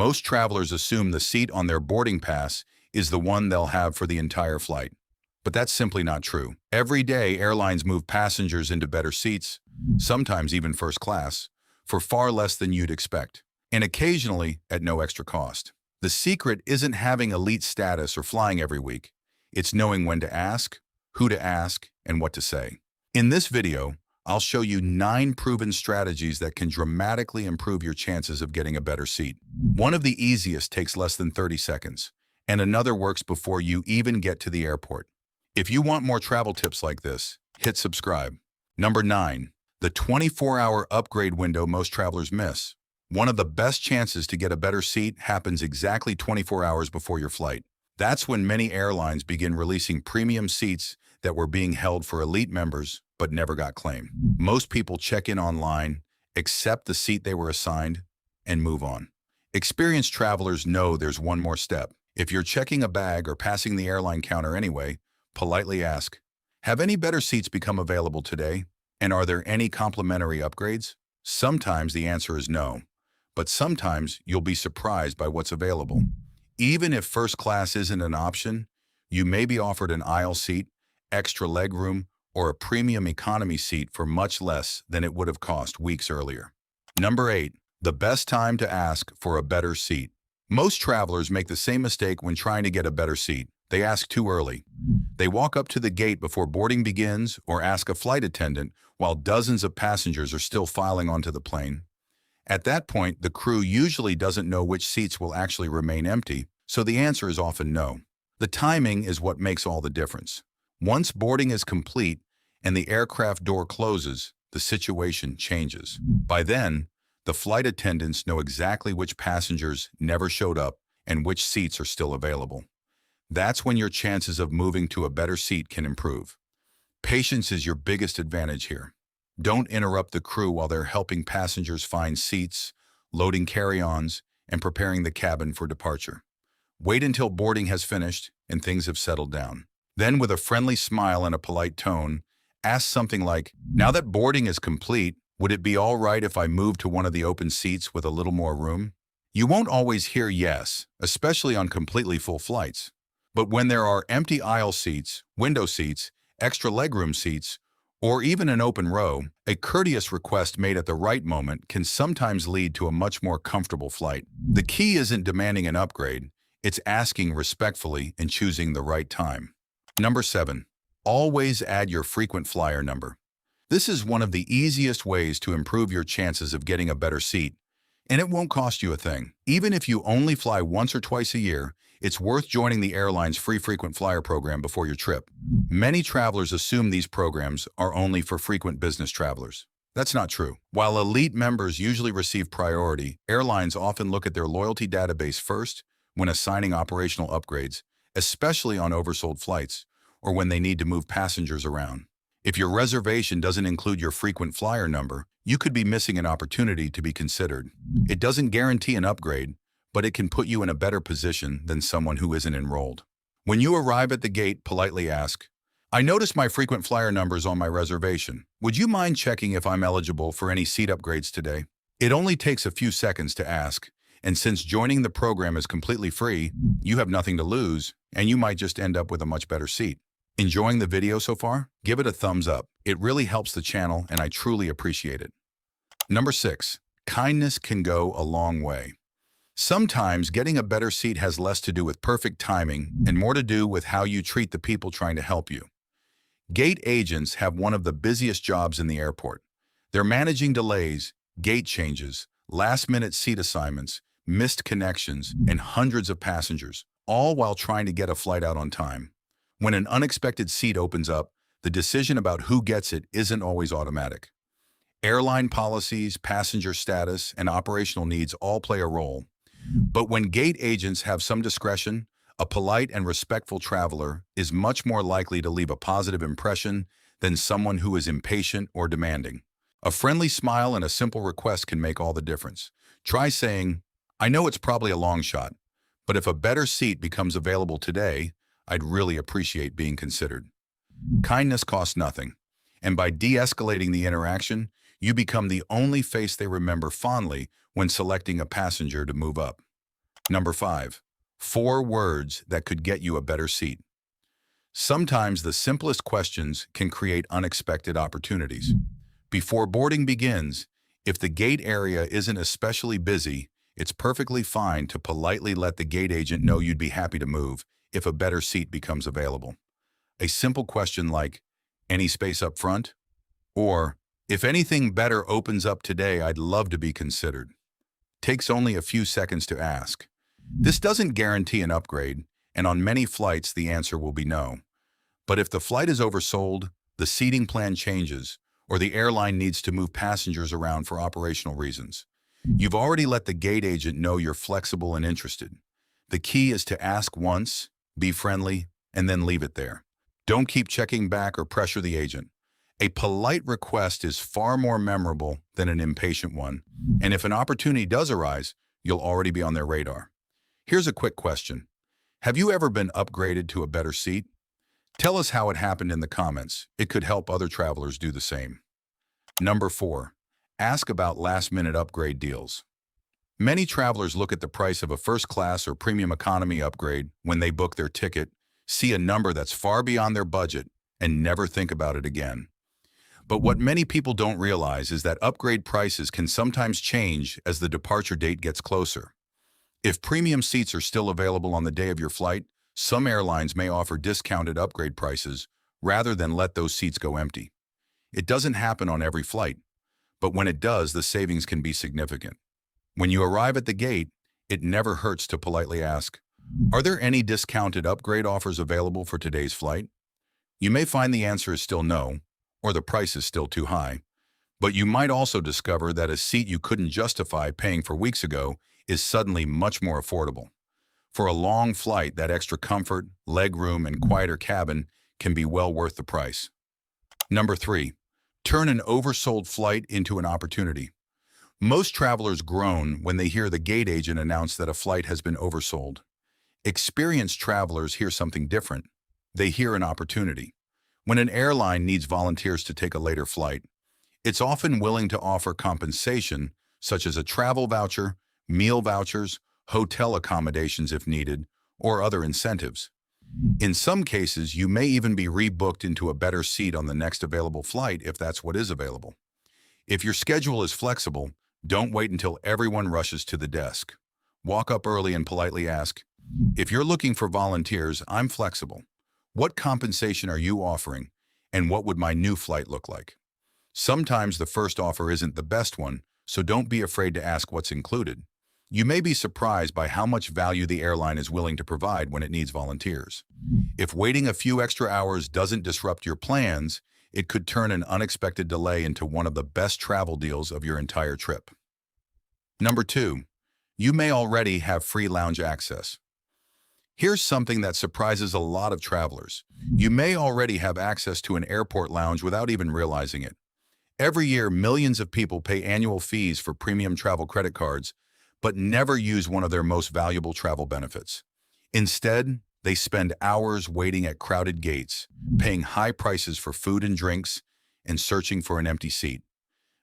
Most travelers assume the seat on their boarding pass is the one they'll have for the entire flight. But that's simply not true. Every day, airlines move passengers into better seats, sometimes even first class, for far less than you'd expect, and occasionally at no extra cost. The secret isn't having elite status or flying every week. It's knowing when to ask, who to ask, and what to say. In this video, I'll show you 9 proven strategies that can dramatically improve your chances of getting a better seat. One of the easiest takes less than 30 seconds, and another works before you even get to the airport. If you want more travel tips like this, hit subscribe. Number 9, the 24-hour upgrade window most travelers miss. One of the best chances to get a better seat happens exactly 24 hours before your flight. That's when many airlines begin releasing premium seats that were being held for elite members but never got claimed. Most people check in online, accept the seat they were assigned, and move on. Experienced travelers know there's one more step. If you're checking a bag or passing the airline counter anyway, politely ask, "Have any better seats become available today? And are there any complimentary upgrades?" Sometimes the answer is no, but sometimes you'll be surprised by what's available. Even if first class isn't an option, you may be offered an aisle seat, extra legroom, or a premium economy seat for much less than it would have cost weeks earlier. Number 8, the best time to ask for a better seat. Most travelers make the same mistake when trying to get a better seat. They ask too early. They walk up to the gate before boarding begins or ask a flight attendant while dozens of passengers are still filing onto the plane. At that point, the crew usually doesn't know which seats will actually remain empty, so the answer is often no. The timing is what makes all the difference. Once boarding is complete and the aircraft door closes, the situation changes. By then, the flight attendants know exactly which passengers never showed up and which seats are still available. That's when your chances of moving to a better seat can improve. Patience is your biggest advantage here. Don't interrupt the crew while they're helping passengers find seats, loading carry-ons, and preparing the cabin for departure. Wait until boarding has finished and things have settled down. Then, with a friendly smile and a polite tone, ask something like, "Now that boarding is complete, would it be all right if I move to one of the open seats with a little more room?" You won't always hear yes, especially on completely full flights. But when there are empty aisle seats, window seats, extra legroom seats, or even an open row, a courteous request made at the right moment can sometimes lead to a much more comfortable flight. The key isn't demanding an upgrade, it's asking respectfully and choosing the right time. Number 7, always add your frequent flyer number. This is one of the easiest ways to improve your chances of getting a better seat, and it won't cost you a thing. Even if you only fly once or twice a year, it's worth joining the airline's free frequent flyer program before your trip. Many travelers assume these programs are only for frequent business travelers. That's not true. While elite members usually receive priority, airlines often look at their loyalty database first when assigning operational upgrades, especially on oversold flights or when they need to move passengers around. If your reservation doesn't include your frequent flyer number, you could be missing an opportunity to be considered. It doesn't guarantee an upgrade, but it can put you in a better position than someone who isn't enrolled. When you arrive at the gate, politely ask, "I noticed my frequent flyer number is on my reservation. Would you mind checking if I'm eligible for any seat upgrades today?" It only takes a few seconds to ask, and since joining the program is completely free, you have nothing to lose, and you might just end up with a much better seat. Enjoying the video so far? Give it a thumbs up. It really helps the channel, and I truly appreciate it. Number 6, kindness can go a long way. Sometimes getting a better seat has less to do with perfect timing and more to do with how you treat the people trying to help you. Gate agents have one of the busiest jobs in the airport. They're managing delays, gate changes, last-minute seat assignments, missed connections, and hundreds of passengers, all while trying to get a flight out on time. When an unexpected seat opens up, the decision about who gets it isn't always automatic. Airline policies, passenger status, and operational needs all play a role. But when gate agents have some discretion, a polite and respectful traveler is much more likely to leave a positive impression than someone who is impatient or demanding. A friendly smile and a simple request can make all the difference. Try saying, "I know it's probably a long shot, but if a better seat becomes available today, I'd really appreciate being considered." Kindness costs nothing, and by de-escalating the interaction, you become the only face they remember fondly when selecting a passenger to move up. Number 5. 4 words that could get you a better seat. Sometimes the simplest questions can create unexpected opportunities. Before boarding begins, if the gate area isn't especially busy, it's perfectly fine to politely let the gate agent know you'd be happy to move if a better seat becomes available. A simple question like, "Any space up front?" Or, "If anything better opens up today, I'd love to be considered." Takes only a few seconds to ask. This doesn't guarantee an upgrade, and on many flights the answer will be no. But if the flight is oversold, the seating plan changes, or the airline needs to move passengers around for operational reasons, you've already let the gate agent know you're flexible and interested. The key is to ask once, be friendly, and then leave it there. Don't keep checking back or pressure the agent. A polite request is far more memorable than an impatient one, and if an opportunity does arise, you'll already be on their radar. Here's a quick question. Have you ever been upgraded to a better seat? Tell us how it happened in the comments. It could help other travelers do the same. Number 4. Ask about last-minute upgrade deals. Many travelers look at the price of a first-class or premium economy upgrade when they book their ticket, see a number that's far beyond their budget, and never think about it again. But what many people don't realize is that upgrade prices can sometimes change as the departure date gets closer. If premium seats are still available on the day of your flight, some airlines may offer discounted upgrade prices rather than let those seats go empty. It doesn't happen on every flight, but when it does, the savings can be significant. When you arrive at the gate, it never hurts to politely ask, "Are there any discounted upgrade offers available for today's flight?" You may find the answer is still no, or the price is still too high, but you might also discover that a seat you couldn't justify paying for weeks ago is suddenly much more affordable. For a long flight, that extra comfort, legroom, and quieter cabin can be well worth the price. Number 3. Turn an oversold flight into an opportunity. Most travelers groan when they hear the gate agent announce that a flight has been oversold. Experienced travelers hear something different. They hear an opportunity. When an airline needs volunteers to take a later flight, it's often willing to offer compensation, such as a travel voucher, meal vouchers, hotel accommodations if needed, or other incentives. In some cases, you may even be rebooked into a better seat on the next available flight if that's what is available. If your schedule is flexible, don't wait until everyone rushes to the desk. Walk up early and politely ask, "If you're looking for volunteers, I'm flexible. What compensation are you offering, and what would my new flight look like?" Sometimes the first offer isn't the best one, so don't be afraid to ask what's included. You may be surprised by how much value the airline is willing to provide when it needs volunteers. If waiting a few extra hours doesn't disrupt your plans, it could turn an unexpected delay into one of the best travel deals of your entire trip. Number 2. You may already have free lounge access. Here's something that surprises a lot of travelers. You may already have access to an airport lounge without even realizing it. Every year, millions of people pay annual fees for premium travel credit cards, but never use one of their most valuable travel benefits. Instead, they spend hours waiting at crowded gates, paying high prices for food and drinks, and searching for an empty seat.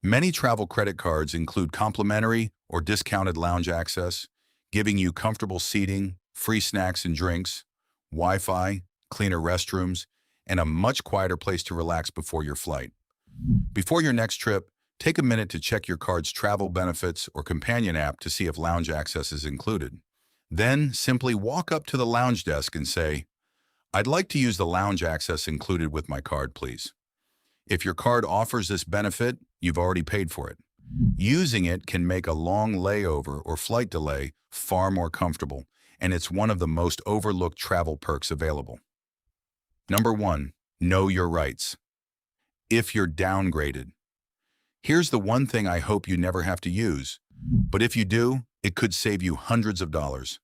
Many travel credit cards include complimentary or discounted lounge access, giving you comfortable seating, free snacks and drinks, Wi-Fi, cleaner restrooms, and a much quieter place to relax before your flight. Before your next trip, take a minute to check your card's travel benefits or companion app to see if lounge access is included. Then, simply walk up to the lounge desk and say, "I'd like to use the lounge access included with my card, please." If your card offers this benefit, you've already paid for it. Using it can make a long layover or flight delay far more comfortable, and it's one of the most overlooked travel perks available. Number 1. Know your rights. If you're downgraded. Here's the one thing I hope you never have to use, but if you do, it could save you hundreds of dollars.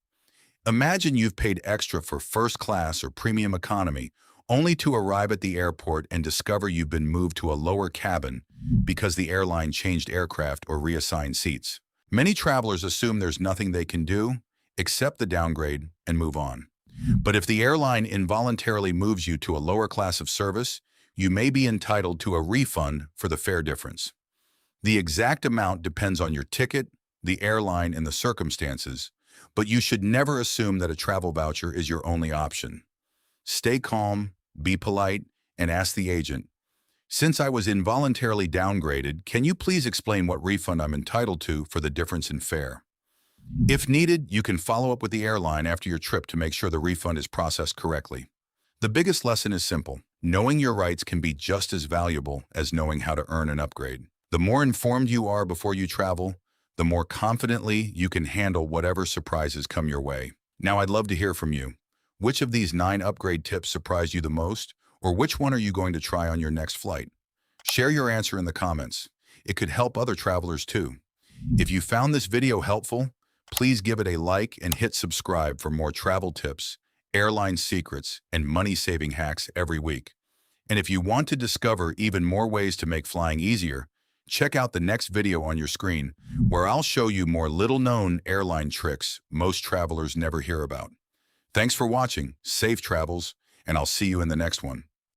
Imagine you've paid extra for first class or premium economy, only to arrive at the airport and discover you've been moved to a lower cabin because the airline changed aircraft or reassigned seats. Many travelers assume there's nothing they can do, accept the downgrade, and move on. But if the airline involuntarily moves you to a lower class of service, you may be entitled to a refund for the fare difference. The exact amount depends on your ticket, the airline, and the circumstances, But you should never assume that a travel voucher is your only option. Stay calm, be polite, and ask the agent, "Since I was involuntarily downgraded, can you please explain what refund I'm entitled to for the difference in fare?" If needed, you can follow up with the airline after your trip to make sure the refund is processed correctly. The biggest lesson is simple. Knowing your rights can be just as valuable as knowing how to earn an upgrade. The more informed you are before you travel, the more confidently you can handle whatever surprises come your way. Now, I'd love to hear from you. Which of these 9 upgrade tips surprised you the most, or which one are you going to try on your next flight? Share your answer in the comments. It could help other travelers too. If you found this video helpful, please give it a like and hit subscribe for more travel tips, airline secrets, and money-saving hacks every week. And if you want to discover even more ways to make flying easier, check out the next video on your screen, where I'll show you more little-known airline tricks most travelers never hear about. Thanks for watching, safe travels, and I'll see you in the next one.